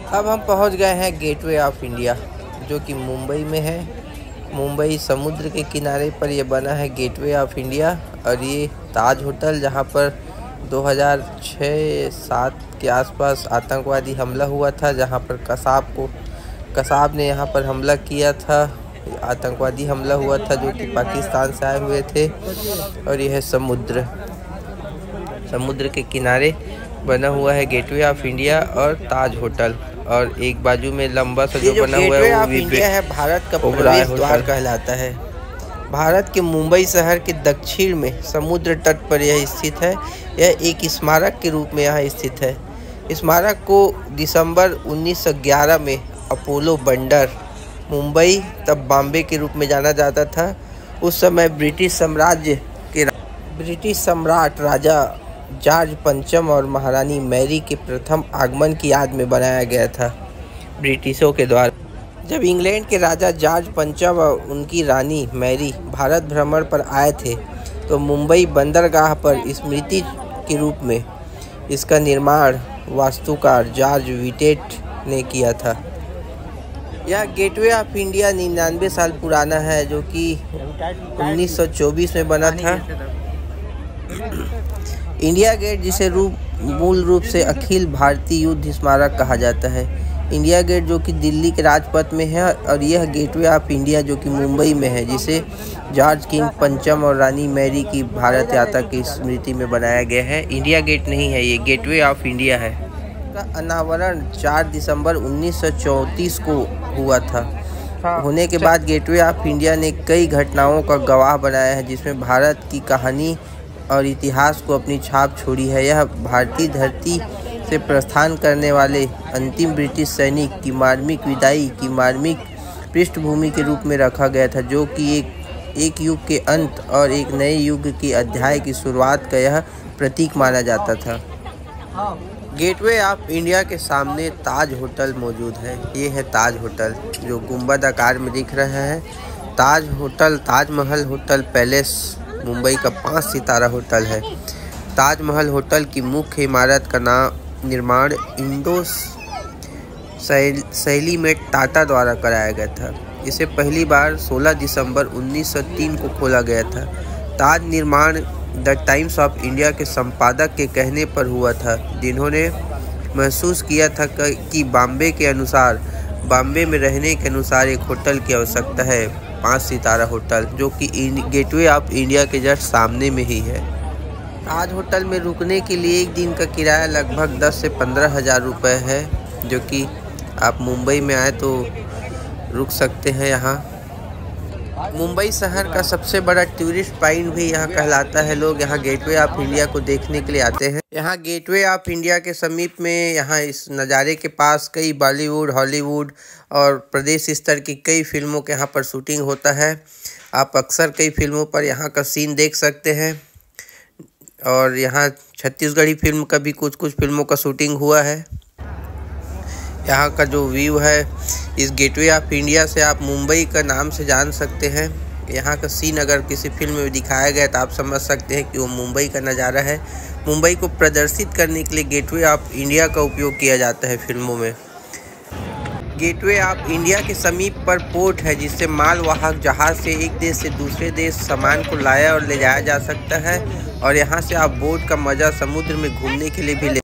अब हम पहुंच गए हैं गेटवे ऑफ इंडिया, जो कि मुंबई में है। मुंबई समुद्र के किनारे पर यह बना है गेटवे ऑफ इंडिया। और ये ताज होटल, जहां पर 2006-07 के आसपास आतंकवादी हमला हुआ था, जहां पर कसाब ने यहां पर हमला किया था। आतंकवादी हमला हुआ था जो कि पाकिस्तान से आए हुए थे। और यह है समुद्र के किनारे बना हुआ है गेटवे ऑफ इंडिया और ताज होटल। और एक बाजू में लंबा सा जो बना हुआ है वो इंडिया है, भारत का प्रवेश द्वार कहलाता है। भारत के मुंबई शहर के दक्षिण में समुद्र तट पर यह स्थित है। यह एक स्मारक के रूप में यहाँ स्थित है। स्मारक को दिसंबर 1911 में अपोलो बंदर, मुंबई तब बॉम्बे के रूप में जाना जाता था, उस समय ब्रिटिश सम्राट राजा जॉर्ज पंचम और महारानी मैरी के प्रथम आगमन की याद में बनाया गया था ब्रिटिशों के द्वारा। जब इंग्लैंड के राजा जॉर्ज पंचम और उनकी रानी मैरी भारत भ्रमण पर आए थे तो मुंबई बंदरगाह पर स्मृति के रूप में इसका निर्माण वास्तुकार जॉर्ज विटेट ने किया था। यह गेटवे ऑफ इंडिया 99 साल पुराना है, जो कि 1924 में बना था। इंडिया गेट, जिसे मूल रूप से अखिल भारतीय युद्ध स्मारक कहा जाता है, इंडिया गेट जो कि दिल्ली के राजपथ में है, और यह गेटवे ऑफ इंडिया जो कि मुंबई में है, जिसे जॉर्ज किंग पंचम और रानी मैरी की भारत यात्रा की स्मृति में बनाया गया है। इंडिया गेट नहीं है, ये गेटवे ऑफ इंडिया है। इसका अनावरण 4 दिसंबर 1934 को हुआ था। होने के बाद गेटवे ऑफ इंडिया ने कई घटनाओं का गवाह बनाया है, जिसमें भारत की कहानी और इतिहास को अपनी छाप छोड़ी है। यह भारतीय धरती से प्रस्थान करने वाले अंतिम ब्रिटिश सैनिक की मार्मिक विदाई की मार्मिक पृष्ठभूमि के रूप में रखा गया था, जो कि एक युग के अंत और एक नए युग के अध्याय की शुरुआत का यह प्रतीक माना जाता था। गेटवे ऑफ इंडिया के सामने ताज होटल मौजूद है। ये है ताज होटल, जो गुंबद आकार में दिख रहा है। Taj hotel Taj Mahal hotel palace Mumbai का 5 सितारा होटल है। ताजमहल होटल की मुख्य इमारत का निर्माण इंडो शैली में टाटा द्वारा कराया गया था। इसे पहली बार 16 दिसंबर 1903 को खोला गया था। ताज निर्माण द टाइम्स ऑफ इंडिया के संपादक के कहने पर हुआ था, जिन्होंने महसूस किया था कि बॉम्बे में रहने के अनुसार एक होटल की आवश्यकता है, 5 सितारा होटल, जो कि गेटवे ऑफ इंडिया के जस्ट सामने में ही है। ताज होटल में रुकने के लिए एक दिन का किराया लगभग 10 से 15 हज़ार रुपये है, जो कि आप मुंबई में आए तो रुक सकते हैं यहाँ। मुंबई शहर का सबसे बड़ा टूरिस्ट पॉइंट भी यहाँ कहलाता है। लोग यहाँ गेटवे ऑफ इंडिया को देखने के लिए आते हैं। यहाँ गेटवे ऑफ इंडिया के समीप में, यहाँ इस नज़ारे के पास कई बॉलीवुड, हॉलीवुड और प्रदेश स्तर की कई फिल्मों के यहाँ पर शूटिंग होता है। आप अक्सर कई फिल्मों पर यहाँ का सीन देख सकते हैं। और यहाँ छत्तीसगढ़ी फिल्म का भी कुछ फिल्मों का शूटिंग हुआ है। यहाँ का जो व्यू है इस गेटवे ऑफ इंडिया से आप मुंबई का नाम से जान सकते हैं। यहाँ का सीन अगर किसी फिल्म में दिखाया गया तो आप समझ सकते हैं कि वो मुंबई का नज़ारा है। मुंबई को प्रदर्शित करने के लिए गेटवे ऑफ इंडिया का उपयोग किया जाता है फिल्मों में। गेटवे ऑफ इंडिया के समीप पर पोर्ट है, जिससे मालवाहक जहाज़ से एक देश से दूसरे देश सामान को लाया और ले जाया जा सकता है। और यहाँ से आप बोट का मज़ा समुद्र में घूमने के लिए भी ले